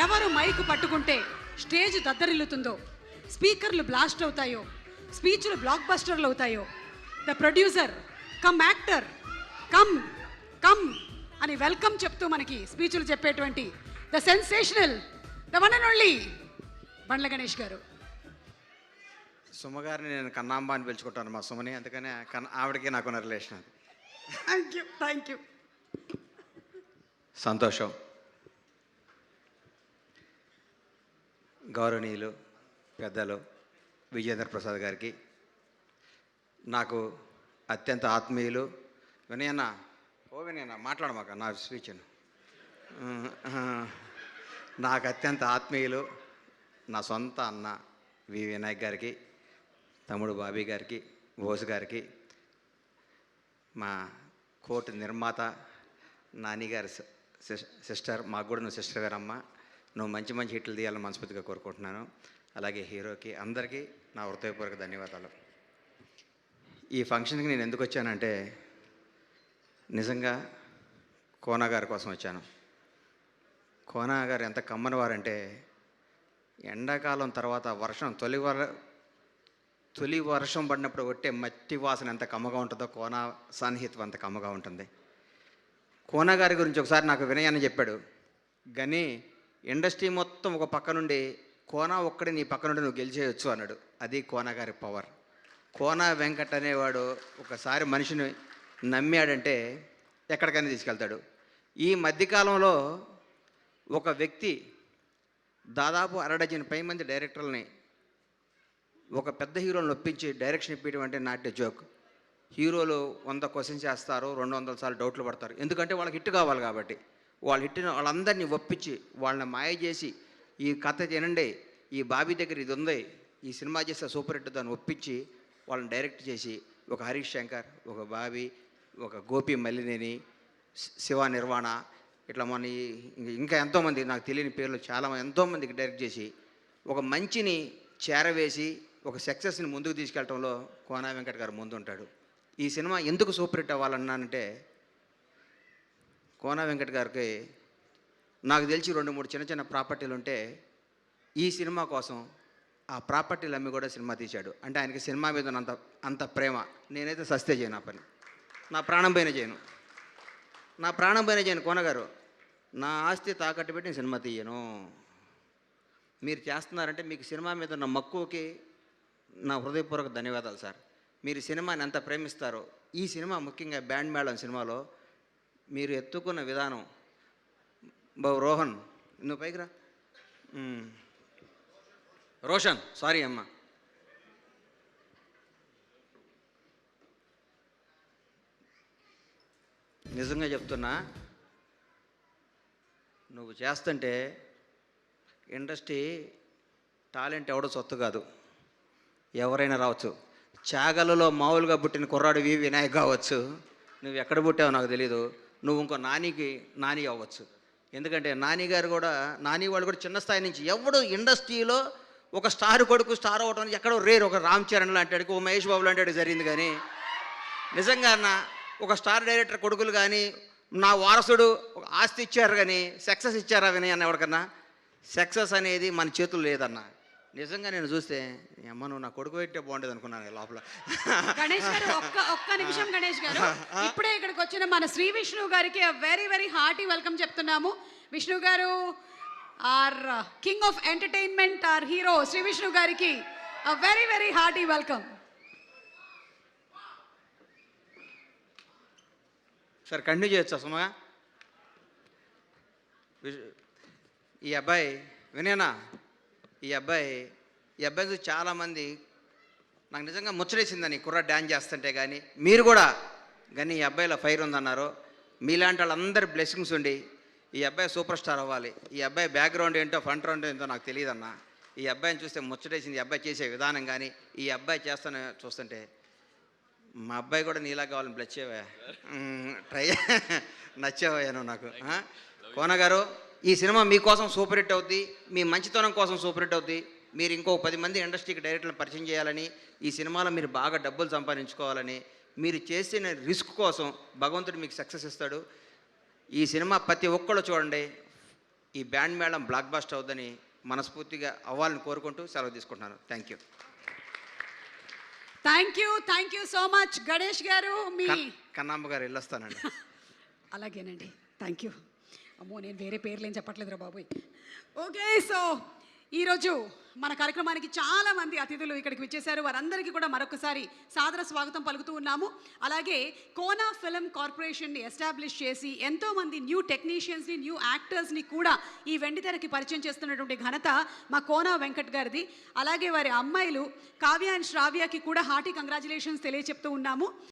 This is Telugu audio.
ఎవరు మైకు పట్టుకుంటే స్టేజ్ దద్దరిల్లుతుందో, స్పీకర్లు బ్లాస్ట్ అవుతాయో, స్పీచ్లు బ్లాక్ బస్టర్లు అవుతాయో, the producer come actor come come అని వెల్కమ్ చెప్తూ మనకి స్పీచ్లు చెప్పేటువంటి the sensational, the one and only Bandla Ganesh garu. సుమగారిని నేను కన్నాంబ అని పిలుచుకుంటాను, మా సుమని, అందుకని ఆవిడకి నాకున్న రిలేషన్ అది. Thank you. సంతోషం. గౌరవనీయులు పెద్దలు విజయేంద్ర ప్రసాద్ గారికి, నాకు అత్యంత ఆత్మీయులు వినయన్న, వినయన్న మాట్లాడమాక నా స్పీచ్ను, నాకు అత్యంత ఆత్మీయులు నా సొంత అన్న వి వినాయక్ గారికి, తమ్ముడు బాబీ గారికి, బోస్ గారికి, మా కోర్టు నిర్మాత నాని గారి సిస్టర్, మాకు కూడా నువ్వు సిస్టర్ గారమ్మ, నువ్వు మంచి మంచి హిట్లు తీయాలని మనస్ఫూర్తిగా కోరుకుంటున్నాను. అలాగే హీరోకి అందరికీ నా హృదయపూర్వక ధన్యవాదాలు. ఈ ఫంక్షన్కి నేను ఎందుకు వచ్చానంటే, నిజంగా కోనా గారి కోసం వచ్చాను. కోనా గారు ఎంత కమ్మని వారంటే, ఎండాకాలం తర్వాత వర్షం తొలి వర్షం పడినప్పుడు కొట్టే మట్టి వాసన ఎంత కమ్మగా ఉంటుందో కోనా సాన్నిహిత్యం అంత కమ్మగా ఉంటుంది. కోనా గారి గురించి ఒకసారి నాకు వినయాన్ని చెప్పాడు, కానీ ఇండస్ట్రీ మొత్తం ఒక పక్క నుండి కోనా ఒక్కడే నీ పక్క నుండి నువ్వు గెలిచేయచ్చు అన్నాడు. అది కోనా గారి పవర్. కోనా వెంకట్ అనేవాడు ఒకసారి మనిషిని నమ్మాడంటే ఎక్కడికైనా తీసుకెళ్తాడు. ఈ మధ్యకాలంలో ఒక వ్యక్తి దాదాపు 60 పై మంది డైరెక్టర్లని ఒక పెద్ద హీరోలను ఒప్పించి డైరెక్షన్ ఇప్పించడం అంటే నాట్ ఎ జోక్. హీరోలు 100 క్వశ్చన్స్ చేస్తారు, 200 సార్లు డౌట్లు పడతారు, ఎందుకంటే వాళ్ళకి హిట్ కావాలి కాబట్టి. వాళ్ళు హిట్టిన వాళ్ళందరినీ ఒప్పించి వాళ్ళని మాయ చేసి, ఈ కథ తినండి, ఈ బాబీ దగ్గర ఇది ఉంది, ఈ సినిమా చేస్తే సూపర్ హిట్ దాన్ని ఒప్పించి వాళ్ళని డైరెక్ట్ చేసి, ఒక హరీష్ శంకర్, ఒక బాబీ, ఒక గోపి మల్లినేని, శివ నిర్వాణ, ఇట్లా మన ఇంకా ఎంతోమంది నాకు తెలియని పేర్లు చాలామంది ఎంతోమందికి డైరెక్ట్ చేసి ఒక మంచిని చేరవేసి ఒక సక్సెస్ని ముందుకు తీసుకెళ్ళటంలో కోనా వెంకట్ గారు ముందు ఉంటాడు. ఈ సినిమా ఎందుకు సూపర్ హిట్ అవ్వాలన్నానంటే, కోనా వెంకట్ గారికి నాకు తెలిసి 2-3 చిన్న చిన్న ప్రాపర్టీలు ఉంటే ఈ సినిమా కోసం ఆ ప్రాపర్టీలు అమ్మి కూడా సినిమా తీశాడు. అంటే ఆయనకి సినిమా మీద అంత ప్రేమ. నేనైతే సస్తే చేయను, ఆ పని నా ప్రాణం పైన చేయను. కోన గారు, నా ఆస్తి తాకట్టు పెట్టి నేను సినిమా తీయను. మీరు చేస్తున్నారంటే మీకు సినిమా మీద ఉన్న మక్కువకి నా హృదయపూర్వక ధన్యవాదాలు సార్. మీరు సినిమాని ఎంత ప్రేమిస్తారో, ఈ సినిమా ముఖ్యంగా బ్యాండ్ మేళం సినిమాలో మీరు ఎత్తుకున్న విధానం, రోహన్ నువ్వు పైకి రా, రోషన్ సారీ అమ్మ, నిజంగా చెప్తున్నా, నువ్వు చేస్తుంటే ఇండస్ట్రీ టాలెంట్ ఎవడో సొత్తు కాదు, ఎవరైనా రావచ్చు. చాగలలో మామూలుగా పుట్టిన కుర్రాడు వి వినాయక్ కావచ్చు, నువ్వు ఎక్కడ పుట్టావో నాకు తెలీదు, నువ్వు ఇంకో నాని అవ్వచ్చు. ఎందుకంటే నాని వాళ్ళు కూడా చిన్న స్థాయి నుంచి, ఎవడు ఇండస్ట్రీలో ఒక స్టార్ కొడుకు స్టార్ అవ్వటం ఎక్కడో రేరు. ఒక రామ్ చరణ్ లాంటి, ఓ మహేష్ బాబు లాంటి జరిగింది. కానీ నిజంగా ఒక స్టార్ డైరెక్టర్ కొడుకులు కానీ, నా వారసుడు ఆస్తి ఇచ్చారు కానీ సక్సెస్ ఇచ్చారా వినయ్ అన్న? ఎవరికన్నా సక్సెస్ అనేది మన చేతులు లేదన్న. నిజంగా నేను చూస్తే అమ్మ నువ్వు నా కొడుకు పెట్టే బాగుండేది అనుకున్నాను లోపల. గణేష్ గారు ఒక్క నిమిషం. గణేష్ గారు, ఇప్పుడే ఇక్కడికి వచ్చిన మన శ్రీ విష్ణు గారికి వెరీ వెరీ హార్టీ వెల్కమ్ చెప్తున్నాము. Vishnu garu our king of entertainment, our hero Shri Vishnu గారికి very very hearty welcome. Sir continue చేయొచ్చా సుమగా? ఈ అబ్బాయి వినేనా, ఈ అబ్బాయి చాలామంది నాకు నిజంగా ముచ్చటేసిందని కుర్ర డ్యాన్స్ చేస్తుంటే. కానీ మీరు కూడా కానీ ఈ అబ్బాయిలో ఫైర్ ఉందన్నారు. మీలాంటి వాళ్ళందరి బ్లెస్సింగ్స్ ఉండి ఈ అబ్బాయి సూపర్ స్టార్ అవ్వాలి. ఈ అబ్బాయి బ్యాక్గ్రౌండ్ ఏంటో ఫ్రంట్ రౌండ్ ఏంటో నాకు తెలియదన్న. ఈ అబ్బాయిని చూస్తే ముచ్చటేసింది. ఈ అబ్బాయి చేసే విధానం కానీ, ఈ అబ్బాయి చూస్తుంటే మా అబ్బాయి కూడా నీలా కావాలని బ్లెస్ చేయవా, ట్రై నచ్చేవయ్యాను నాకు. కోన గారు, ఈ సినిమా మీకోసం సూపర్ హిట్ అవుద్ది, మీ మంచితనం కోసం సూపర్ హిట్ అవుద్ది. మీరు ఇంకో 10 మంది ఇండస్ట్రీకి డైరెక్టర్లను పరిచయం చేయాలని, ఈ సినిమాలో మీరు బాగా డబ్బులు సంపాదించుకోవాలని, మీరు చేసిన రిస్క్ కోసం భగవంతుడు మీకు సక్సెస్ ఇస్తాడు. ఈ సినిమా ప్రతి ఒక్కళ్ళు చూడండి, ఈ బ్యాండ్ మేళం బ్లాక్ బస్టర్ అవుద్దని మనస్ఫూర్తిగా అవ్వాలని కోరుకుంటూ సెలవు తీసుకుంటున్నాను. Thank you so much Ganesh గారు. మీ కన్నమ్మ గారు వెళ్ళొస్తానండి. అలాగేనండి, థ్యాంక్ యూ. అమ్మో, నేను వేరే పేర్లు ఏం చెప్పట్లేదురా బాబోయ్. ఓకే, సో ఈరోజు మన కార్యక్రమానికి చాలామంది అతిథులు ఇక్కడికి విచ్చేశారు. వారందరికీ కూడా మరొకసారి సాదర స్వాగతం పలుకుతూ ఉన్నాము. అలాగే కోనా ఫిల్మ్ కార్పొరేషన్ని ఎస్టాబ్లిష్ చేసి ఎంతోమంది న్యూ టెక్నీషియన్స్ని, న్యూ యాక్టర్స్ని కూడా ఈ వెండితెరకి పరిచయం చేస్తున్నటువంటి ఘనత మా కోనా వెంకట్ గారిది. అలాగే వారి అమ్మాయిలు కావ్య అండ్ శ్రావ్యకి కూడా హార్టీ కంగ్రాచులేషన్స్ తెలియచెప్తూ ఉన్నాము.